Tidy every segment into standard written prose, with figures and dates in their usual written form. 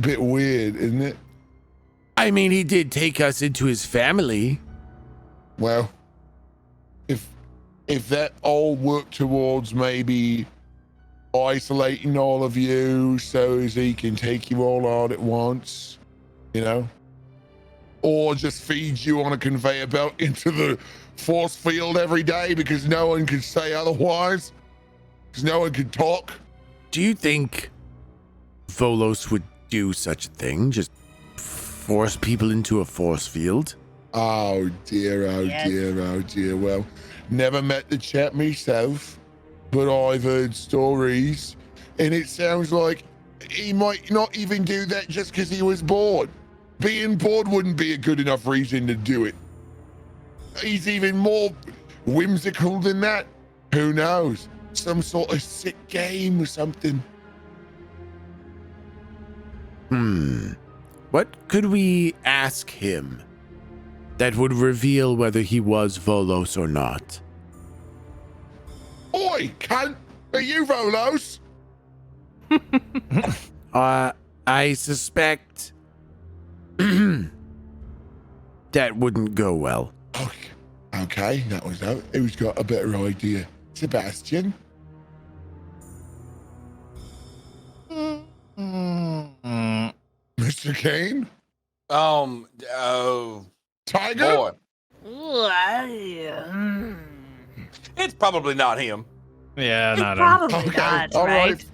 Bit weird, isn't it? I mean, he did take us into his family. Well, if that all worked towards maybe isolating all of you so as he can take you all out at once, you know? Or just feed you on a conveyor belt into the force field every day because no one could say otherwise, because no one could talk. Do you think Volos would do such a thing? Just force people into a force field? Oh dear, oh Yes. dear, oh dear. Well, never met the chap myself, but I've heard stories, and it sounds like he might not even do that just because he was bored. Being bored wouldn't be a good enough reason to do it. He's even more whimsical than that. Who knows? Some sort of sick game or something. What could we ask him that would reveal whether he was Volos or not? Oi, cunt! Are you Volos? I suspect that wouldn't go well. Okay, that was out. Who's got a better idea? Sebastian? Mr. Kane? Oh, Tiger? boy. It's probably not him. Yeah, not him. Probably Okay, not, all right? right.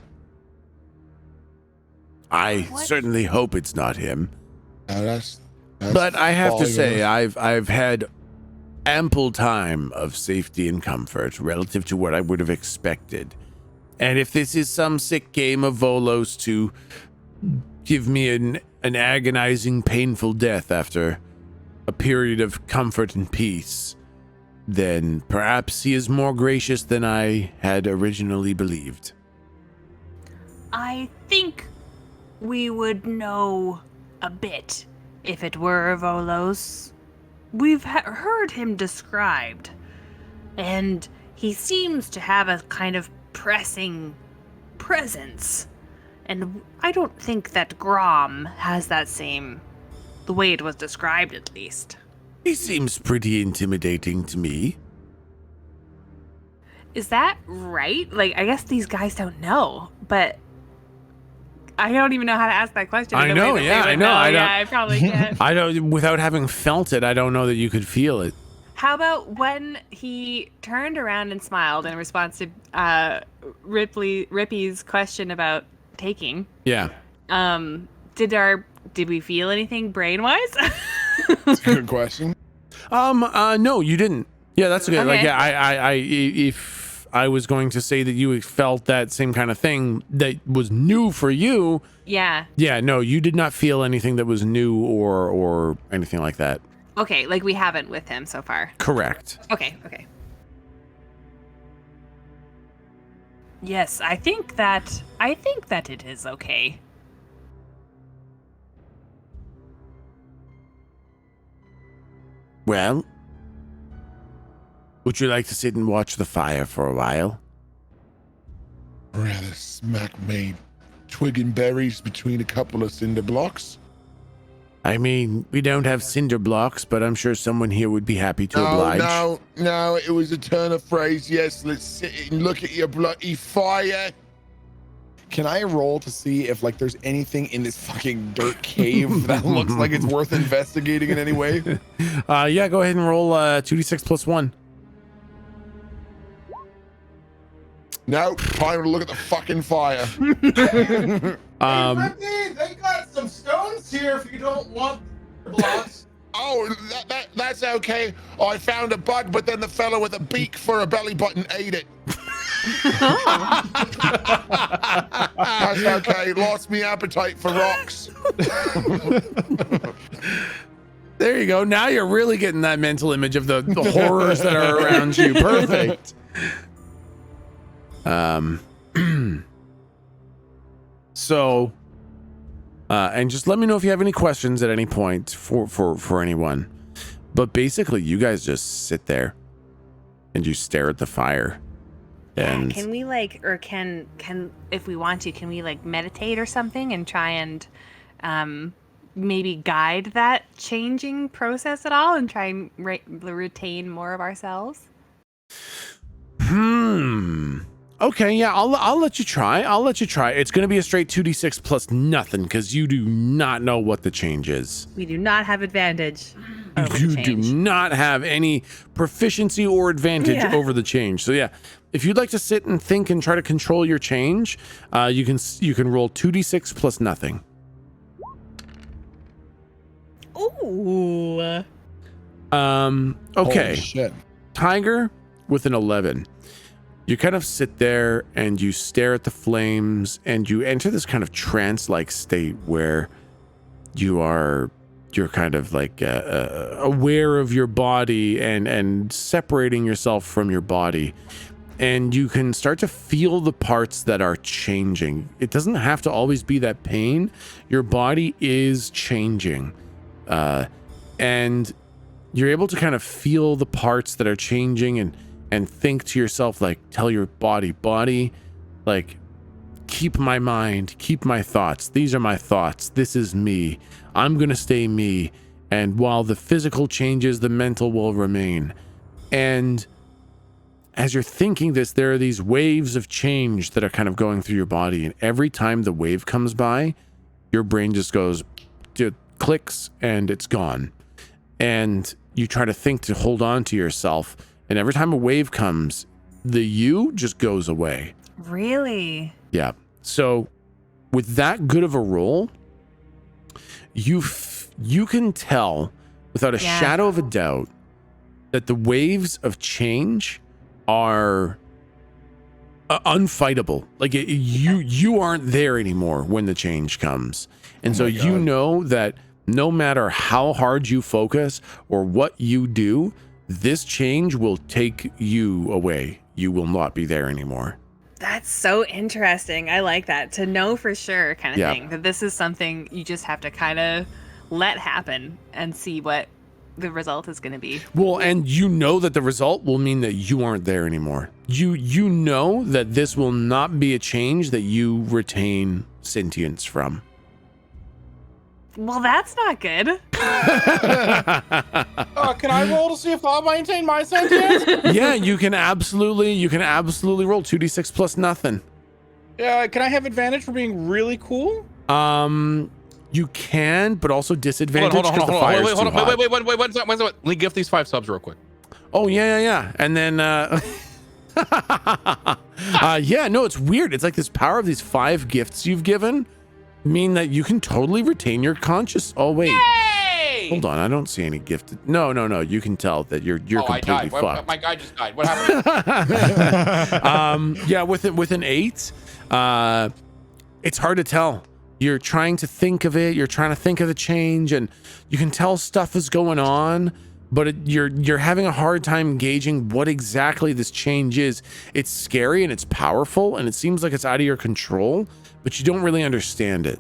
I What? certainly hope it's not him. That's But I have to fine. say, I've had ample time of safety and comfort relative to what I would have expected. And if this is some sick game of Volos to give me an agonizing, painful death after a period of comfort and peace, then perhaps he is more gracious than I had originally believed. I think we would know a bit if it were Volos. We've heard him described, and he seems to have a kind of pressing presence. And I don't think that Grom has that same, the way it was described at least. He seems pretty intimidating to me. Is that right? Like, I guess these guys don't know, but I don't even know how to ask that question. I in a way know, that they yeah, would I know, I Yeah, don't- I probably can't. I don't, without having felt it, I don't know that you could feel it. How about when he turned around and smiled in response to Rippy's question about taking? Yeah. Did we feel anything brain-wise? That's a good question. No, you didn't. Yeah, that's okay. Like, Okay. yeah, if I was going to say that you felt that same kind of thing that was new for you, Yeah. yeah, no, you did not feel anything that was new or anything like that. Okay, like we haven't with him so far. Correct. Okay. Yes, I think that it is okay. Well, would you like to sit and watch the fire for a while? Rather smack me twig and berries between a couple of cinder blocks. I mean, we don't have cinder blocks, but I'm sure someone here would be happy to oblige. No, it was a turn of phrase. Yes, let's sit and look at your bloody fire. Can I roll to see if like there's anything in this fucking dirt cave that looks like it's worth investigating in any way? Yeah, go ahead and roll 2d6 plus 1. No, time to look at the fucking fire. Rippy, they got some stones here if you don't want the blocks. Oh, that's okay. I found a bug, but then the fellow with a beak for a belly button ate it. That's okay. Lost me appetite for rocks. There you go. Now you're really getting that mental image of the horrors that are around you. Perfect. So, and just let me know if you have any questions at any point for anyone. But basically, you guys just sit there and you stare at the fire. And Can we can if we want to, can we meditate or something and try and maybe guide that changing process at all and try and retain more of ourselves? Okay, yeah, I'll let you try. It's going to be a straight 2d6 plus nothing because you do not know what the change is. We do not have advantage over You the do change. not have any proficiency or advantage over the change. So yeah, if you'd like to sit and think and try to control your change, you can roll 2d6 plus nothing. Ooh. Okay. Holy shit. Tiger with an 11. You kind of sit there and you stare at the flames and you enter this kind of trance-like state where you're kind of aware of your body and separating yourself from your body. And you can start to feel the parts that are changing. It doesn't have to always be that pain. Your body is changing. And you're able to kind of feel the parts that are changing and think to yourself, tell your body, keep my mind, keep my thoughts. These are my thoughts. This is me. I'm going to stay me. And while the physical changes, the mental will remain. And as you're thinking this, there are these waves of change that are kind of going through your body. And every time the wave comes by, your brain just goes, clicks, and it's gone. And you try to think to hold on to yourself. And every time a wave comes, the you just goes away. Really? Yeah. So with that good of a roll, you can tell without a shadow of a doubt that the waves of change are unfightable. You aren't there anymore when the change comes. And so you know that no matter how hard you focus or what you do, this change will take you away. You will not be there anymore. That's so interesting. I like that. To know for sure kind of thing. That this is something you just have to kind of let happen and see what the result is going to be. Well, and you know that the result will mean that you aren't there anymore. You know that this will not be a change that you retain sentience from. Well, that's not good. Can I roll to see if I'll maintain my sentience? Yeah, you can absolutely roll 2d6 plus nothing. Yeah, can I have advantage for being really cool? You can, but also disadvantage because the fire's too hot. Wait. Let me gift these 5 subs real quick. Oh, yeah. And then, no, it's weird. It's like this power of these 5 gifts you've given mean that you can totally retain your conscious. Oh, wait. Yay! Hold on. I don't see any gifted. No. You can tell that you're completely I died. fucked. My guy just died. What happened? Yeah, with an 8, it's hard to tell. You're trying to think of it. You're trying to think of the change, and you can tell stuff is going on, but you're having a hard time gauging what exactly this change is. It's scary and it's powerful, and it seems like it's out of your control, but you don't really understand it.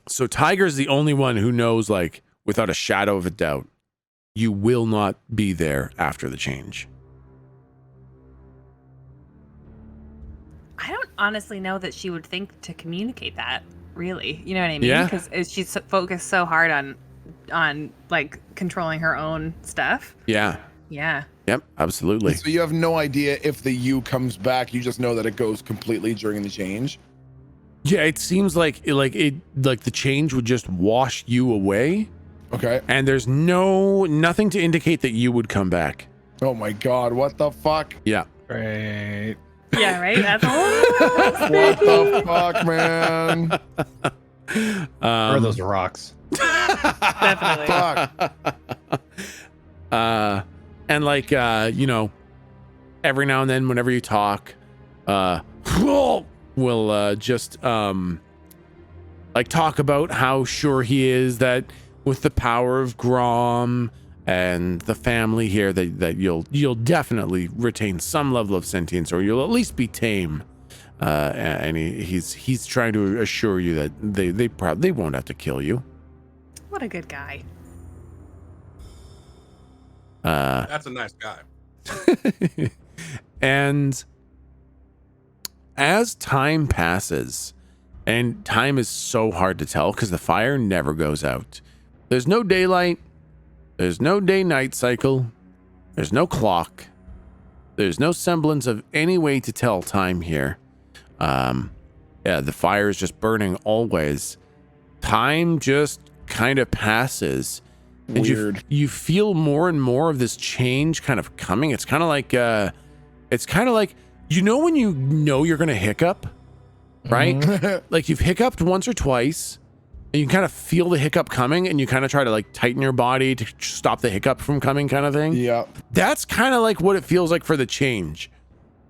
So Tiger's the only one who knows, without a shadow of a doubt, you will not be there after the change. I don't honestly know that she would think to communicate that, really. You know what I mean? Yeah. Because she's focused so hard on controlling her own stuff. Yeah. Yeah. Yep, absolutely. So you have no idea if the you comes back. You just know that it goes completely during the change. Yeah, it seems like the change would just wash you away. Okay. And there's nothing to indicate that you would come back. Oh my God, what the fuck? Yeah. Great. Yeah, right? That's What the fuck, man? Where are those rocks? definitely. Fuck. And every now and then whenever you talk, we'll just talk about how sure he is that with the power of Grom and the family here that you'll definitely retain some level of sentience, or you'll at least be tame. And he's trying to assure you that they won't have to kill you. What a good guy. That's a nice guy. And as time passes, and time is so hard to tell because the fire never goes out. There's no daylight. There's no day-night cycle. There's no clock. There's no semblance of any way to tell time here. The fire is just burning always. Time just kind of passes. Weird. And you feel more and more of this change kind of coming. It's kind of like you know when you know you're going to hiccup, right? Like you've hiccuped once or twice and you kind of feel the hiccup coming and you kind of try to like tighten your body to stop the hiccup from coming kind of thing. Yeah. That's kind of like what it feels like for the change,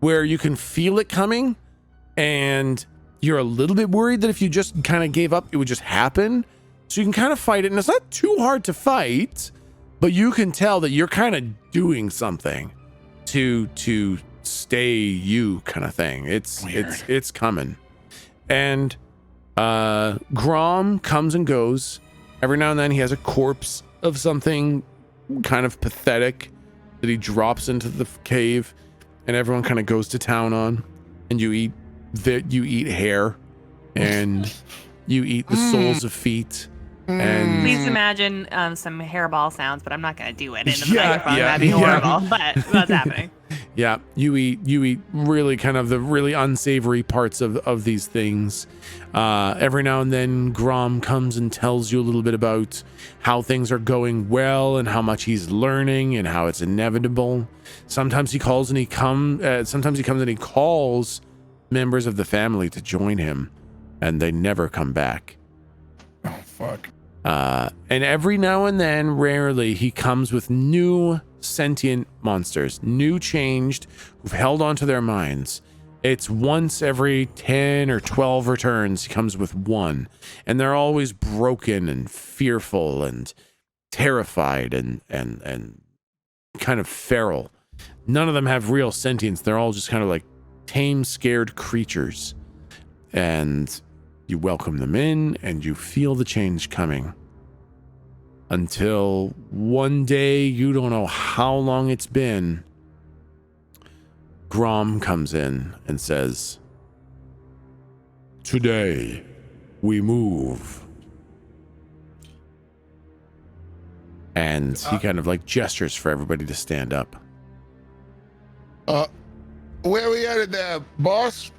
where you can feel it coming and you're a little bit worried that if you just kind of gave up, it would just happen. So you can kind of fight it, and it's not too hard to fight, but you can tell that you're kind of doing something to stay you kind of thing. It's coming. And Grom comes and goes. Every now and then he has a corpse of something kind of pathetic that he drops into the cave, and everyone kind of goes to town on. And you eat hair, and you eat the soles of feet. And Please imagine some hairball sounds, but I'm not going to do it into the Yeah, microphone. yeah, That'd be yeah. horrible, but what's happening? Yeah, you eat really kind of the really unsavory parts of these things. Every now and then Grom comes and tells you a little bit about how things are going well and how much he's learning and how it's inevitable. Sometimes he comes and he calls members of the family to join him, and they never come back. Oh, fuck. And every now and then, rarely, he comes with new sentient monsters, new changed, who've held onto their minds. It's once every 10 or 12 returns, he comes with one. And they're always broken and fearful and terrified and kind of feral. None of them have real sentience. They're all just kind of like tame, scared creatures. And you welcome them in, and you feel the change coming. Until one day, you don't know how long it's been, Grom comes in and says, "Today, we move." And he kind of like gestures for everybody to stand up. Where we at there, boss?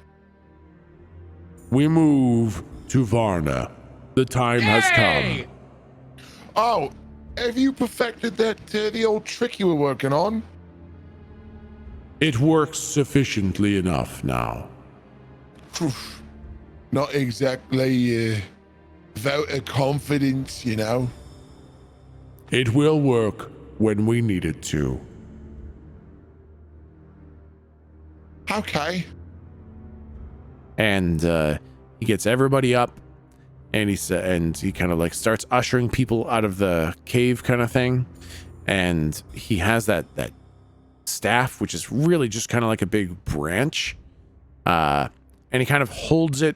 We move to Varna. The time has come. Oh, have you perfected that the old trick you were working on? It works sufficiently enough now. Oof. Not exactly without a confidence, you know. It will work when we need it to. Okay. And he gets everybody up, and he kind of like starts ushering people out of the cave kind of thing. And he has that staff, which is really just kind of like a big branch. And he kind of holds it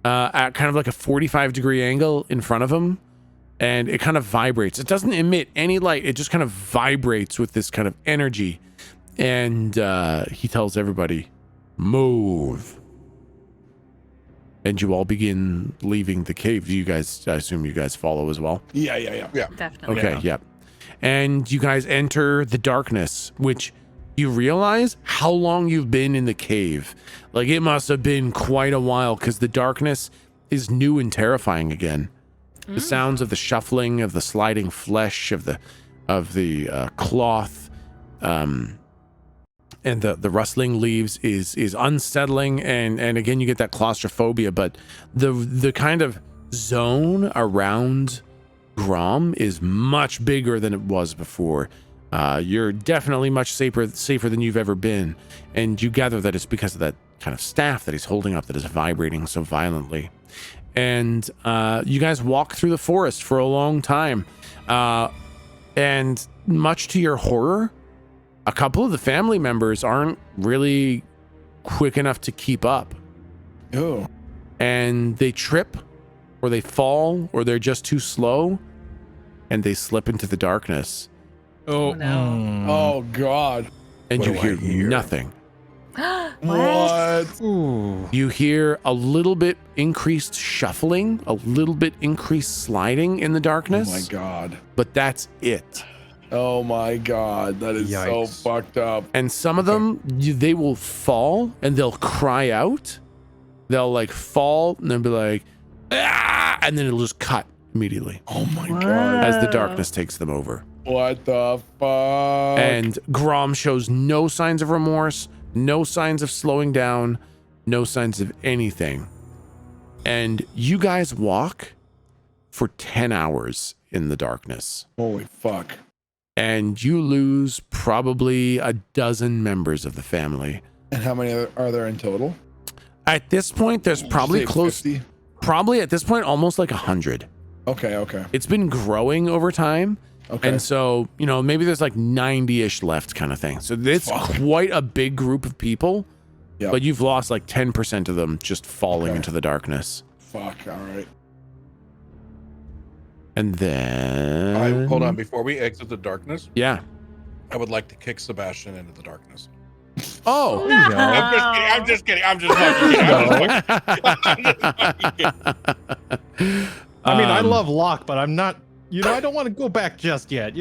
at kind of like a 45-degree angle in front of him. And it kind of vibrates. It doesn't emit any light. It just kind of vibrates with this kind of energy. And he tells everybody, "Move." And you all begin leaving the cave. You guys, I assume you guys follow as well? Yeah. Definitely. Okay, yep. And you guys enter the darkness, which you realize how long you've been in the cave. Like, it must have been quite a while, because the darkness is new and terrifying again. The sounds of the shuffling, of the sliding flesh, of the cloth, and the rustling leaves is unsettling, and again you get that claustrophobia. But the kind of zone around Grom is much bigger than it was before. You're definitely much safer than you've ever been, and you gather that it's because of that kind of staff that he's holding up that is vibrating so violently. And you guys walk through the forest for a long time, and much to your horror, a couple of the family members aren't really quick enough to keep up. Oh. And they trip, or they fall, or they're just too slow, and they slip into the darkness. Oh no. Oh God. And What you do I hear hear? nothing. What? Ooh. You hear a little bit increased shuffling, a little bit increased sliding in the Oh darkness. my God. But that's it. Oh my God. That is so Yikes. fucked up. And some of them, they will fall and they'll cry out. They'll like fall and they'll be like, ah! And then it'll just cut immediately Oh my What? God. as the darkness takes them over. What the fuck? And Grom shows no signs of remorse, no signs of slowing down, no signs of anything. And you guys walk for 10 hours in the darkness. Holy fuck. And you lose probably a dozen members of the family. And how many are there in total? At this point, there's probably Say close, 50? probably at this point, almost like 100. Okay. It's been growing over time. Okay. And so, maybe there's like 90-ish left kind of thing. So it's Fuck. quite a big group of people, Yep. but you've lost like 10% of them just falling Okay. into the darkness. Fuck. All right. And then... Hold on. Before we exit the darkness, Yeah. I would like to kick Sebastian into the darkness. Oh! No. I'm just kidding. I'm just fucking kidding. I mean, I Um, love Locke, but I'm not. I don't want to go back just yet.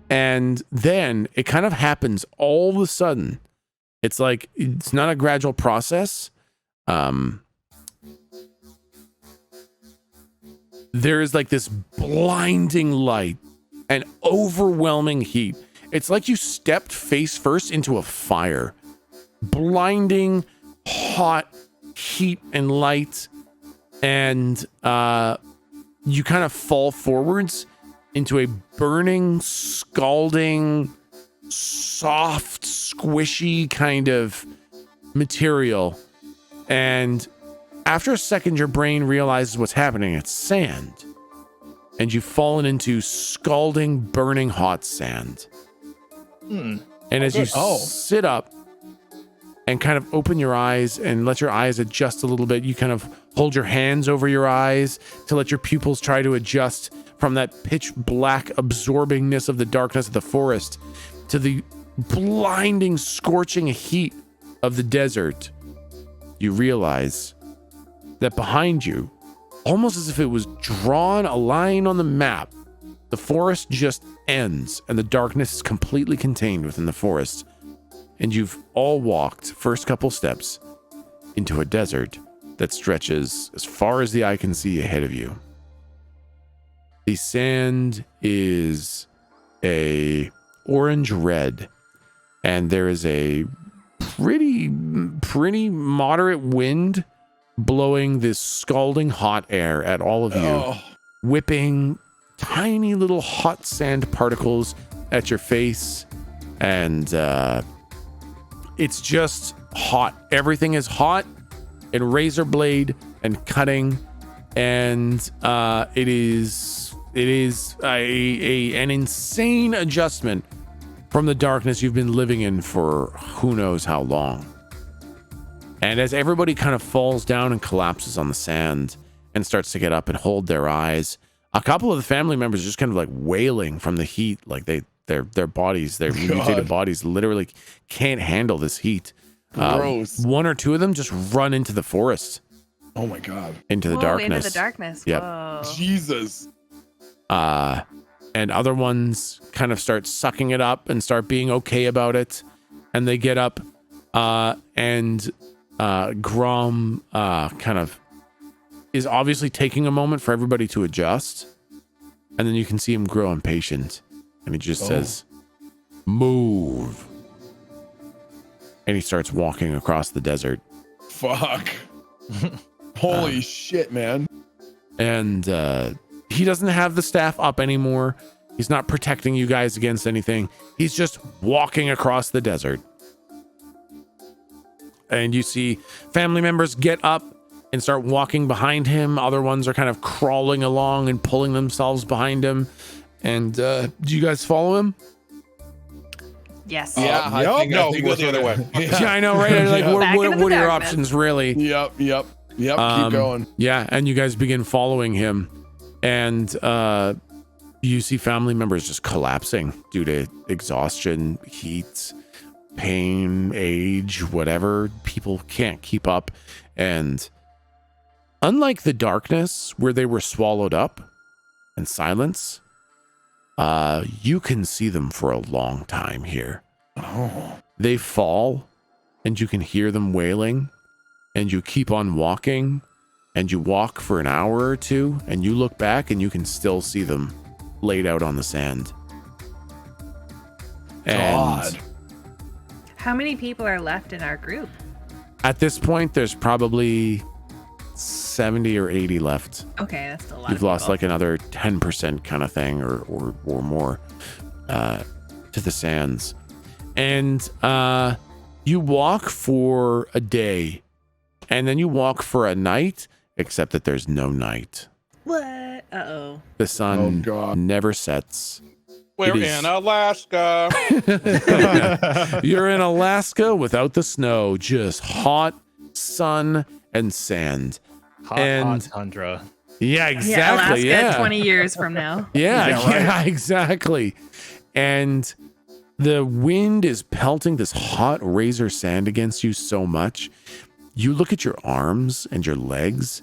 And then it kind of happens all of a sudden. It's like, it's not a gradual process. There is like this blinding light and overwhelming heat. It's like you stepped face first into a fire. Blinding, hot heat and light. And you kind of fall forwards into a burning, scalding, soft, squishy kind of material. And after a second, your brain realizes what's happening. It's sand. And you've fallen into scalding, burning hot sand. And as you sit up and kind of open your eyes and let your eyes adjust a little bit, you kind of hold your hands over your eyes to let your pupils try to adjust from that pitch black absorbingness of the darkness of the forest to the blinding, scorching heat of the desert. You realize that behind you, almost as if it was drawn a line on the map, the forest just ends and the darkness is completely contained within the forest. And you've all walked first couple steps into a desert that stretches as far as the eye can see ahead of you. The sand is a orange red, and there is a pretty moderate wind blowing this scalding hot air at all of you, whipping tiny little hot sand particles at your face, and it's just hot. Everything is hot and razor blade and cutting, and it is an insane adjustment from the darkness you've been living in for who knows how long. And as everybody kind of falls down and collapses on the sand and starts to get up and hold their eyes, a couple of the family members just kind of like wailing from the heat, like their bodies, their mutated bodies literally can't handle this heat. Gross. One or two of them just run into the forest, Oh my God. into the Whoa, darkness. into the darkness. Yep. Whoa. Jesus. And other ones kind of start sucking it up and start being okay about it. And they get up, and Grom kind of is obviously taking a moment for everybody to adjust. And then you can see him grow impatient. And he just says, "Move." And he starts walking across the desert. Fuck. Holy shit, man. And he doesn't have the staff up anymore. He's not protecting you guys against anything. He's just walking across the desert. And you see family members get up and start walking behind him. Other ones are kind of crawling along and pulling themselves behind him. And do you guys follow him? Yes. Yeah, I think we go the other way. Yeah, I know, right? Like, Back what into the are your darkness. options, really? Yep. Keep going. Yeah, and you guys begin following him. And you see family members just collapsing due to exhaustion, heat, pain, age, whatever. People can't keep up. And unlike the darkness where they were swallowed up and silence, you can see them for a long time here. Oh. They fall and you can hear them wailing, and you keep on walking, and you walk for an hour or two, and you look back and you can still see them laid out on the sand. God. And How many people are left in our group? at this point, there's probably 70 or 80 left. Okay, that's still a lot. You've of lost people. like another 10% kind of thing or more to the sands. And you walk for a day, and then you walk for a night, except that there's no night. What? Uh-oh. The sun Oh, God. never sets. We're It is- in Alaska. You're in Alaska without the snow, just hot sun and sand. Hot tundra. Yeah, exactly. Yeah, Alaska Yeah, 20 years from now. yeah, exactly. And the wind is pelting this hot razor sand against you so much. You look at your arms and your legs,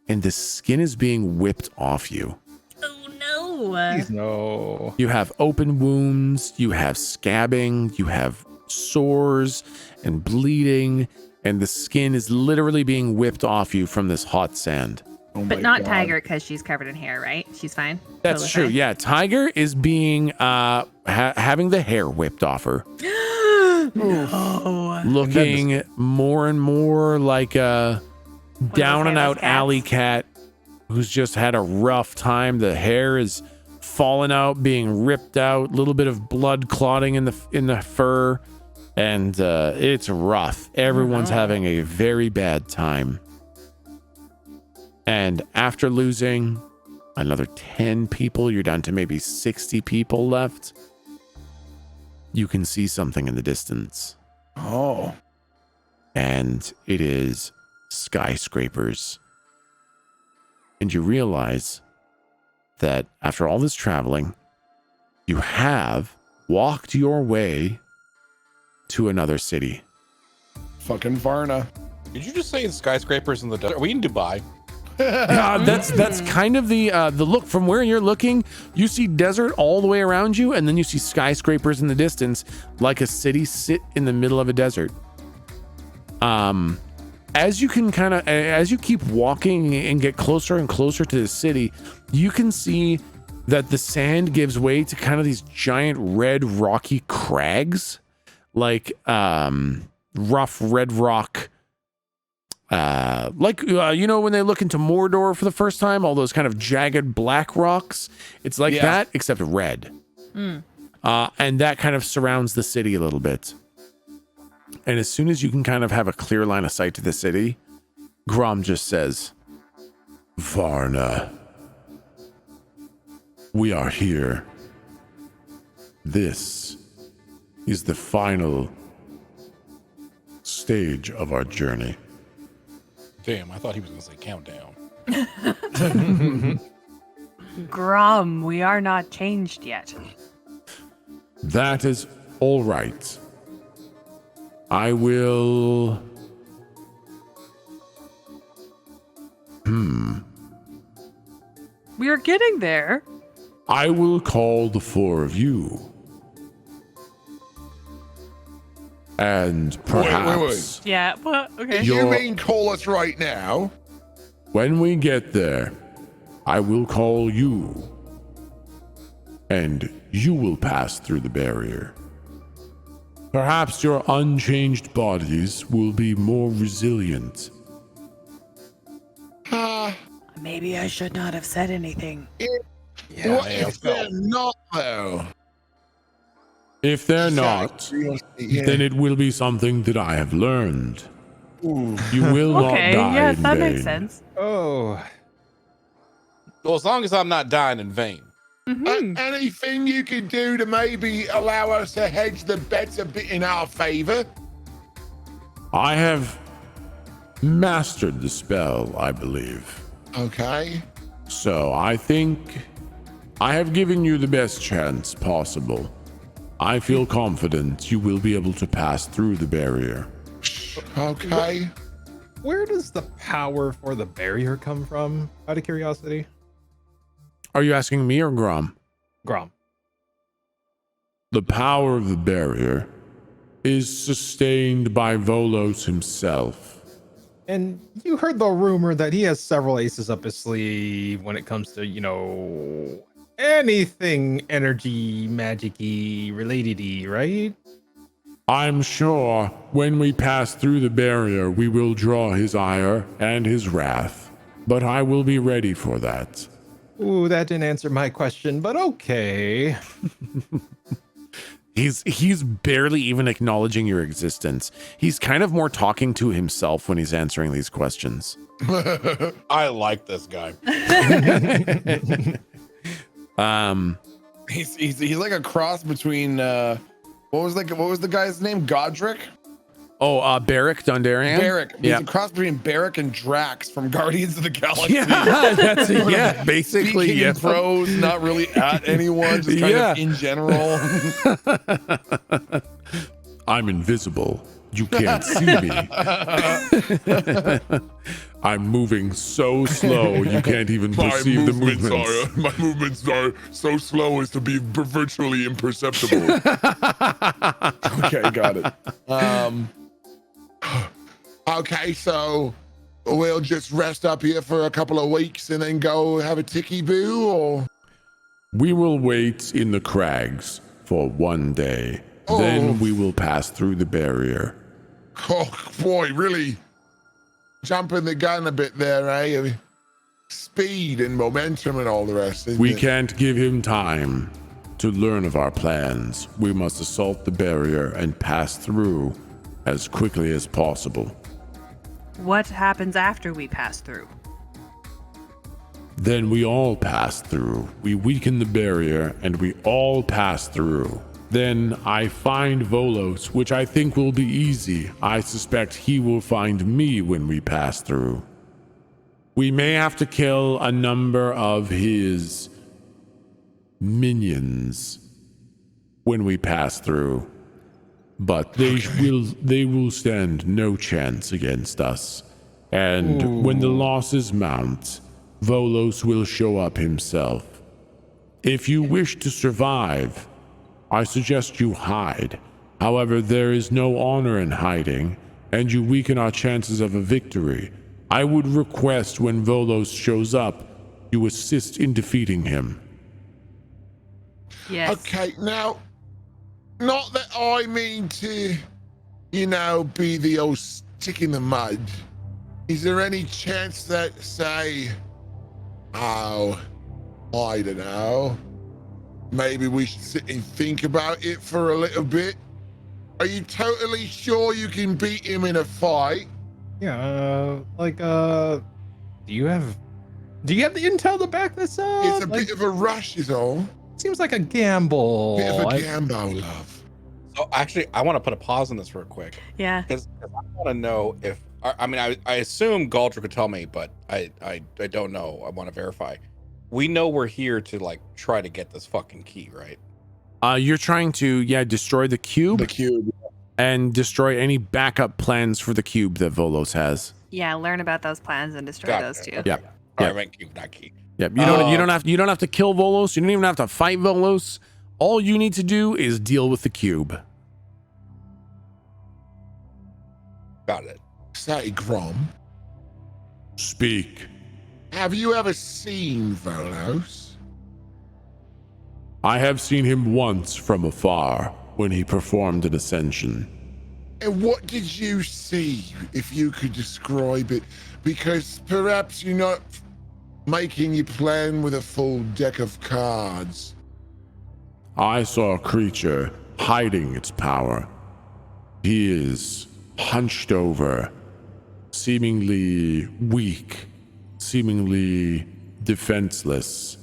and the skin is being whipped off you. Oh, no. Please no. You have open wounds, you have scabbing, you have sores and bleeding, and the skin is literally being whipped off you from this hot sand. Oh But my not God. Tiger because she's covered in hair, right? She's fine. That's Totally true. fine. Yeah, Tiger is being having the hair whipped off her, No. looking more and more like a down and out Venalis cats. alley cat who's just had a rough time. The hair is falling out, being ripped out, a little bit of blood clotting in the fur, and it's rough. Everyone's having a very bad time. And after losing another 10 people, you're down to maybe 60 people left. You can see something in the distance, Oh. and it is skyscrapers. And you realize that after all this traveling, you have walked your way to another city. Fucking Varna. Did you just say skyscrapers in the desert? Are we in Dubai? That's kind of the look from where you're looking. You see desert all the way around you, and then you see skyscrapers in the distance, like a city sit in the middle of a desert. As you keep walking and get closer and closer to the city, you can see that the sand gives way to kind of these giant red rocky crags, like rough red rock. When they look into Mordor for the first time, all those kind of jagged black rocks, it's like that, except red. And that kind of surrounds the city a little bit. And as soon as you can kind of have a clear line of sight to the city, Grom just says, Varna, we are here. This is the final stage of our journey. Damn, I thought he was going to say countdown. Grum, we are not changed yet. That is all right. I will... We are getting there. I will call the four of you. And perhaps Yeah, well, okay. You You're- mean call us right now? when we get there, I will call you. And you will pass through the barrier. Perhaps your unchanged bodies will be more resilient. Maybe I should not have said anything. What if they're not, though? If they're not, Yeah. then it will be something that I have learned. You will Okay, not die yes, in that vain. makes sense. Oh. Well, as long as I'm not dying in vain. Anything you could do to maybe allow us to hedge the bets a bit in our favor? I have mastered the spell, I believe. Okay. So I think I have given you the best chance possible. I feel confident you will be able to pass through the barrier. Okay. Where does the power for the barrier come from? Out of curiosity. Are you asking me or Grom? Grom. The power of the barrier is sustained by Volos himself. And you heard the rumor that he has several aces up his sleeve when it comes to, anything energy, magic-y, related-y, right? I'm sure when we pass through the barrier, we will draw his ire and his wrath, but I will be ready for that. Ooh, that didn't answer my question, but okay. He's barely even acknowledging your existence. He's kind of more talking to himself when he's answering these questions. I like this guy. He's like a cross between what was the guy's name? Godric? Oh, Barrick Dondarrion? Barrick. Yeah. He's a cross between Barrick and Drax from Guardians of the Galaxy. Yeah, that's it. Yeah, basically. Speaking Yeah. in prose, not really at anyone, just kind of in general. I'm invisible. You can't see me. I'm moving so slow you can't even perceive the movements. My movements are so slow as to be virtually imperceptible. Okay, got it. Okay, so we'll just rest up here for a couple of weeks and then go have a ticky boo, or We will wait in the crags for one day. Then we will pass through the barrier. oh boy, really jumping the gun a bit there, eh? I mean, speed and momentum and all the rest. Isn't We it? can't give him time to learn of our plans. We must assault the barrier and pass through as quickly as possible. What happens after we pass through? Then we all pass through. We weaken the barrier and we all pass through. Then I find Volos, which I think will be easy. I suspect he will find me when we pass through. We may have to kill a number of his minions when we pass through, but they will stand no chance against us. And when the losses mount, Volos will show up himself. If you wish to survive, I suggest you hide. However, there is no honor in hiding, and you weaken our chances of a victory. I would request when Volos shows up, you assist in defeating him. Yes. Okay, now, not that I mean to, be the old stick in the mud. Is there any chance that, say, I don't know, maybe we should sit and think about it for a little bit? Are you totally sure you can beat him in a fight? Yeah, do you have the intel to back this up? It's a bit of a rush is all. Seems like a gamble. Bit of a gamble, love. So actually, I want to put a pause on this real quick Yeah. because I want to know if I assume Galdric could tell me, but I don't know. I want to verify. We know we're here to try to get this fucking key, right? You're trying to, destroy the cube The cube. and destroy any backup plans for the cube that Volos has. Yeah, learn about those plans and destroy Gotcha. those two. Yeah. I Yeah. meant cube, not key. Yep. You don't have to kill Volos. You don't even have to fight Volos. All you need to do is deal with the cube. Got it. Say, Grom, Speak. have you ever seen Volos? I have seen him once from afar when he performed an ascension. And what did you see, if you could describe it? Because perhaps you're not making your plan with a full deck of cards. I saw a creature hiding its power. He is hunched over, seemingly weak, seemingly defenseless.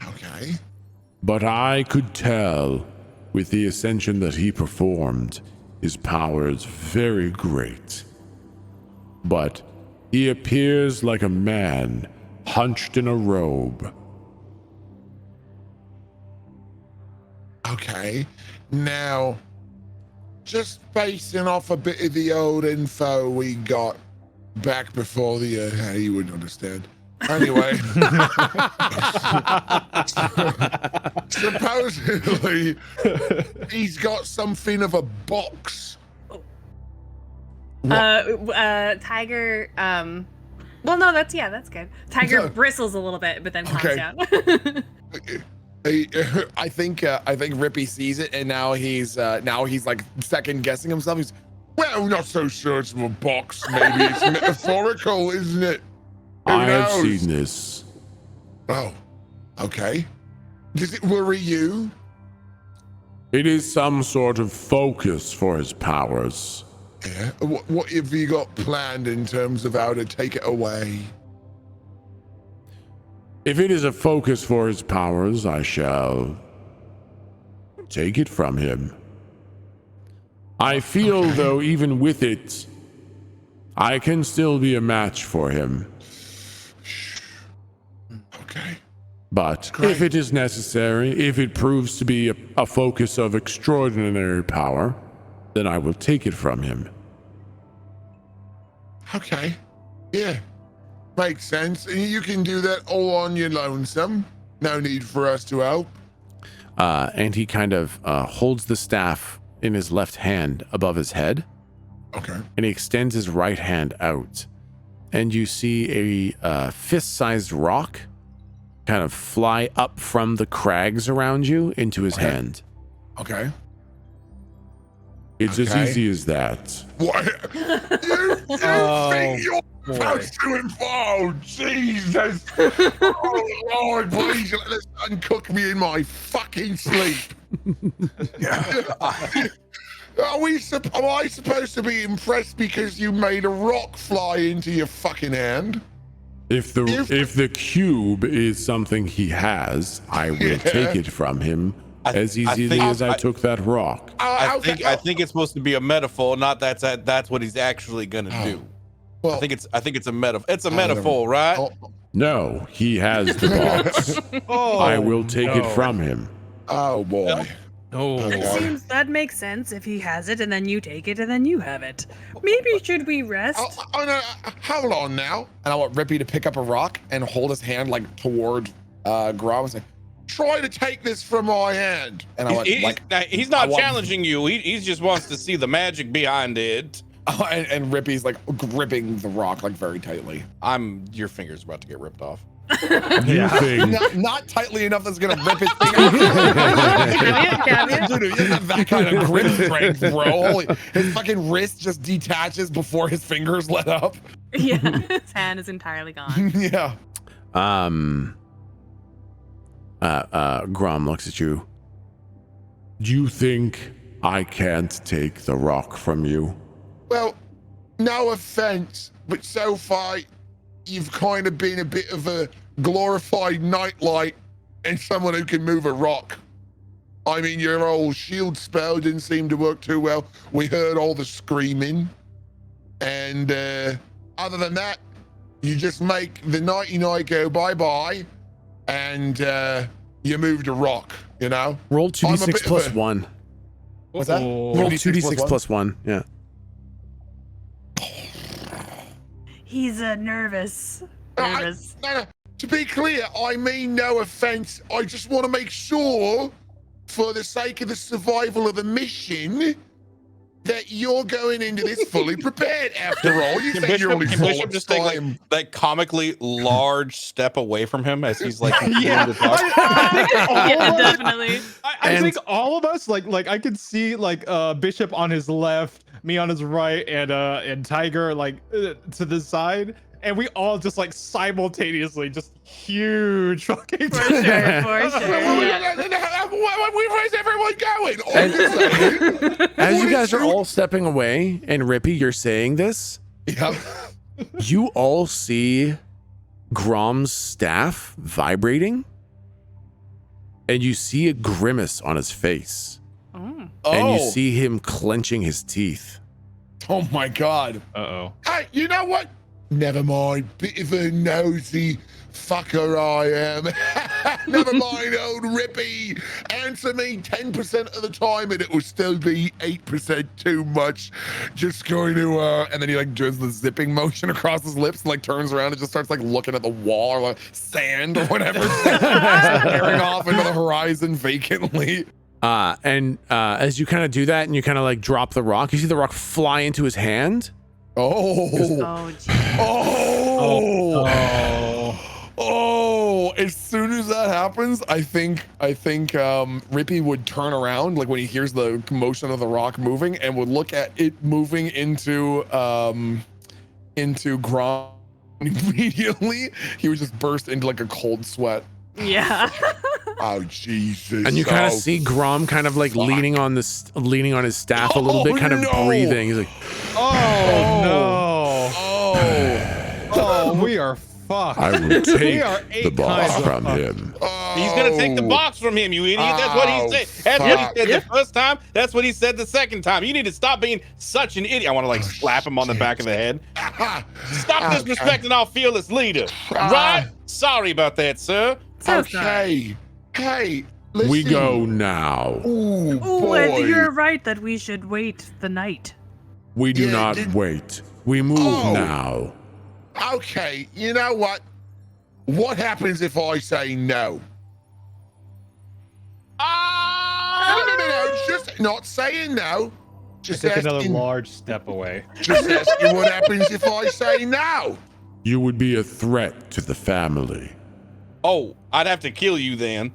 Okay. But I could tell with the ascension that he performed, his power is very great. But he appears like a man hunched in a robe. Okay. Now, just basing off a bit of the old info we got back before the you wouldn't understand. Anyway, supposedly he's got something of a box. Tiger. Well, no, that's good. Tiger No. bristles a little bit, but then calms Okay. down. I think Rippy sees it, and now he's like second guessing himself. He's Well, not so sure it's a box. Maybe it's metaphorical, isn't it? Who I have knows? seen this. Oh, okay. Does it worry you? It is some sort of focus for his powers. Yeah. What have you got planned in terms of how to take it away? If it is a focus for his powers, I shall take it from him. I feel, though, even with it, I can still be a match for him. Okay. But Great. if it is necessary, if it proves to be a focus of extraordinary power, then I will take it from him. Okay. Yeah. Makes sense. And you can do that all on your lonesome. No need for us to help. And he kind of holds the staff in his left hand above his head, Okay. and he extends his right hand out. And you see a fist-sized rock kind of fly up from the crags around you into his Okay. hand. Okay. It's as Okay. easy as that. What? You Oh, think you're boy. supposed to involve? Jesus. Oh, Lord, please let this uncook me in my fucking sleep. Am I supposed to be impressed because you made a rock fly into your fucking hand? If the cube is something he has, I will Yeah. take it from him as easily think- as I took that rock. I Okay. think it's supposed to be a metaphor, not that's what he's actually gonna do. Well, I think it's a metaphor. It's a I don't know. metaphor, right? No, he has the box. Oh, I will take it no. from him. oh boy. Oh, Okay. It seems that makes sense if he has it and then you take it and then you have it. Maybe should we rest? Oh, no, hold on now. and I want Rippy to pick up a rock and hold his hand like toward Grom and say, Try to take this from my hand. and I want He's not I want- challenging you. He just wants to see the magic behind it. and Rippy's like gripping the rock like very tightly. Your finger's about to get ripped off. You think Not tightly enough that's gonna rip his finger. Caveat. Dude, he doesn't have that kind of grip strength, bro. Holy, his fucking wrist just detaches before his fingers let up. Yeah, his hand is entirely gone. Yeah. Grom looks at you. Do you think I can't take the rock from you? Well, no offense, but so far you've kind of been a bit of a glorified nightlight and someone who can move a rock. I mean, your old shield spell didn't seem to work too well. We heard all the screaming. And other than that, you just make the nighty night go bye-bye and you moved a rock, you know? Roll I'm a 2d6 bit plus of a- 1. What's that? Oh. Roll 2d6 2d6 plus 1. Yeah. He's nervous. I- Nervous. No. To be clear, I mean no offense. I just want to make sure, for the sake of the survival of the mission, that you're going into this fully prepared. After all, you Can think you're only Bishop, can Bishop just take like time. that comically large step away from him as he's like Yeah. continuing to talk? Yeah, definitely. I think all of us like I could see like Bishop on his left, me on his right, and Tiger like to the side, and we all just like simultaneously just huge fucking. For sure, for sure. Where's everyone going? As you guys are all stepping away, and Rippy, you're saying this, Yep. you all see Grom's staff vibrating, and you see a grimace on his face, Mm. and you see him clenching his teeth. Oh my god. Uh-oh. Hey, you know what? Never mind. Bit of a nosy fucker I am. Never mind, old Rippy. Answer me 10% of the time and it will still be 8% too much. Just going to, and then he like does the zipping motion across his lips and like turns around and just starts like looking at the wall or like sand or whatever. Staring off into the horizon vacantly. As you kind of do that and you kind of like drop the rock, you see the rock fly into his hand. Oh, geez. Oh, as soon as that happens, I think Rippy would turn around like when he hears the motion of the rock moving and would look at it moving into Grom. Immediately he would just burst into like a cold sweat. Yeah. Oh Jesus! And you kind of see Grom kind of like leaning on his staff a little bit, kind of breathing. He's like, Oh, we are fucked. I will We take are the 8 box kinds of from fucked. him. He's gonna take the box from him, you idiot. That's what he said. That's what he said the first time. That's what he said the second time. You need to stop being such an idiot. I want to like slap him on the back of the head. Stop disrespecting our fearless leader. Right? Sorry about that, sir. So Okay. Hey, listen. We go now. Ooh, Ooh, boy. and you're right that we should wait the night. We do Yeah, not did- wait. We move Oh. now. Okay, you know what? What happens if I say no? No, just not saying no. Just Take another asking, large step away. just asking what happens if I say no. You would be a threat to the family. Oh, I'd have to kill you then.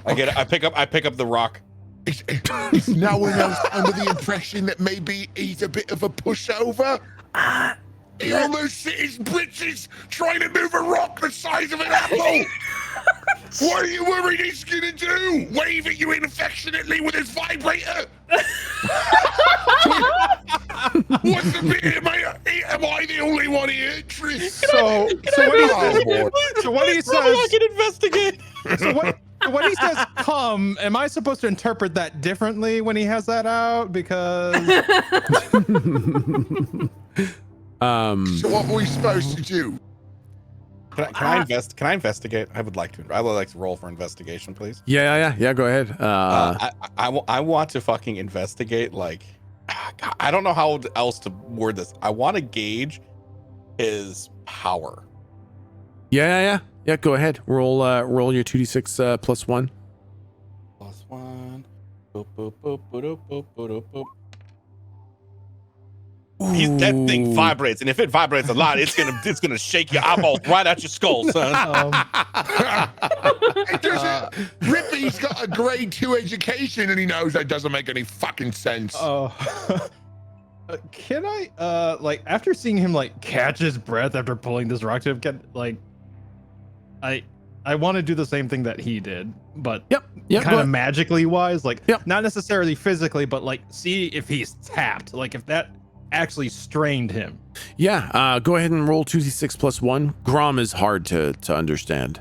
I get it. I pick up the rock. Is no one else under the impression that maybe he's a bit of a pushover? He almost sit his britches trying to move a rock the size of an apple. What are you worried he's gonna do? Wave at you affectionately with his vibrator? What's the bit? Am I the only one here, Tris? So what he says. I can investigate. So when he says come, am I supposed to interpret that differently when he has that out? Because So what were we supposed to do? Can I investigate? I would like to roll for investigation, please. Yeah. Go ahead. I want to fucking investigate. Like, I don't know how else to word this. I want to gauge his power. Yeah. Go ahead. Roll your 2d6 plus 1. Plus 1. Boop, boop, boop, boop, boop, boop, boop. That thing vibrates, and if it vibrates a lot, it's gonna shake your eyeballs right out your skull, son. Rippy's got a grade 2 education and he knows that doesn't make any fucking sense. can I like after seeing him like catch his breath after pulling this rock to him, I want to do the same thing that he did, but Yep. kind of magically wise, like Yep. not necessarily physically, but like see if he's tapped, like if that actually strained him. Yeah. Go ahead and roll 2d6 plus 1. Grom is hard to understand.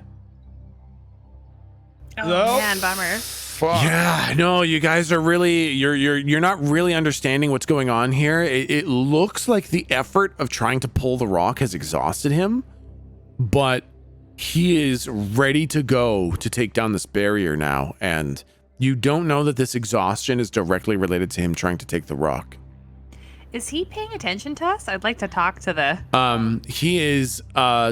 Oh No. man, bummer. Fuck. Yeah, no, you guys are really you're not really understanding what's going on here. It looks like the effort of trying to pull the rock has exhausted him, but he is ready to go to take down this barrier now, and you don't know that this exhaustion is directly related to him trying to take the rock. Is he paying attention to us? I'd like to talk to the. He is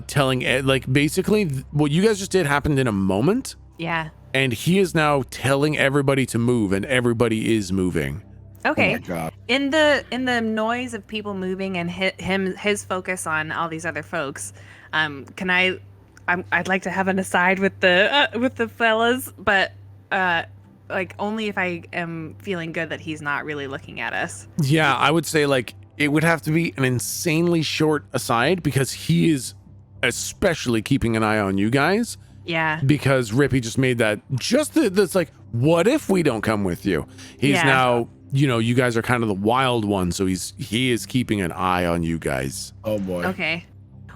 telling like basically what you guys just did happened in a moment. Yeah. And he is now telling everybody to move, and everybody is moving. Okay. Oh my God. In the noise of people moving and his focus on all these other folks, I'd like to have an aside with the fellas, but like only if I am feeling good that he's not really looking at us. Yeah, I would say like it would have to be an insanely short aside because he is especially keeping an eye on you guys. Yeah. Because Rippy just made that that's like, what if we don't come with you? He's now, you guys are kind of the wild one, so he is keeping an eye on you guys. Oh boy. Okay.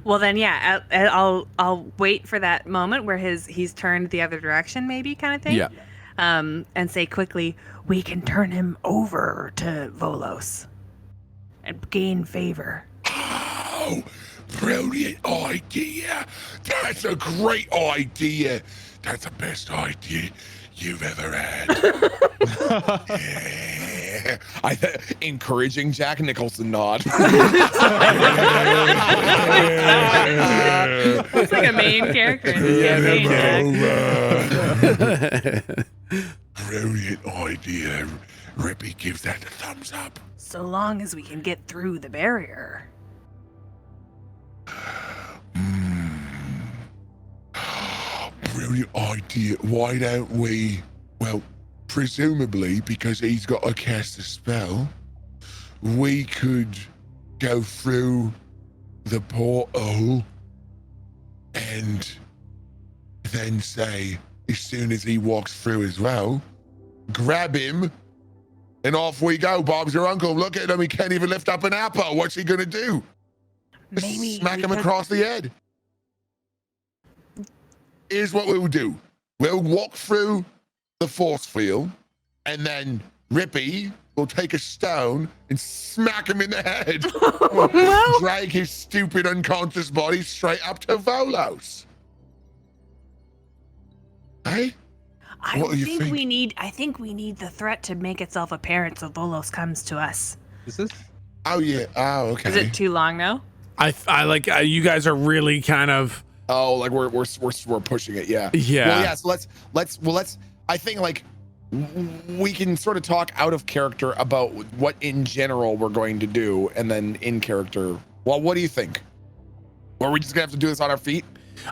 Well then, yeah, I'll wait for that moment where he's turned the other direction, maybe kind of thing. Yeah. And say quickly, we can turn him over to Volos and gain favor. Oh, Brilliant idea. That's a great idea. That's the best idea you've ever had. Yeah. Encouraging Jack Nicholson nod. It's like a main character in this campaign, Jack. Brilliant idea. Rippy gives that a thumbs up. So long as we can get through the barrier. Brilliant idea. Why don't we, well, presumably because he's got to cast a spell, we could go through the portal and then say, as soon as he walks through as well, grab him and off we go. Bob's your uncle. Look at him. He can't even lift up an apple. What's he going to do? Maybe Smack we him could- across the head. Here's what we'll do. We'll walk through the force field, and then Rippy will take a stone and smack him in the head. Drag his stupid unconscious body straight up to Volos. Hey? What do you think? I think we need the threat to make itself apparent so Volos comes to us. Is this? Oh yeah. Oh okay. Is it too long now? I like you guys are really kind of Oh, like we're pushing it. Yeah. Yeah. Well, yeah. So let's. I think like we can sort of talk out of character about what in general we're going to do, and then in character. Well, what do you think? Or are we just gonna have to do this on our feet?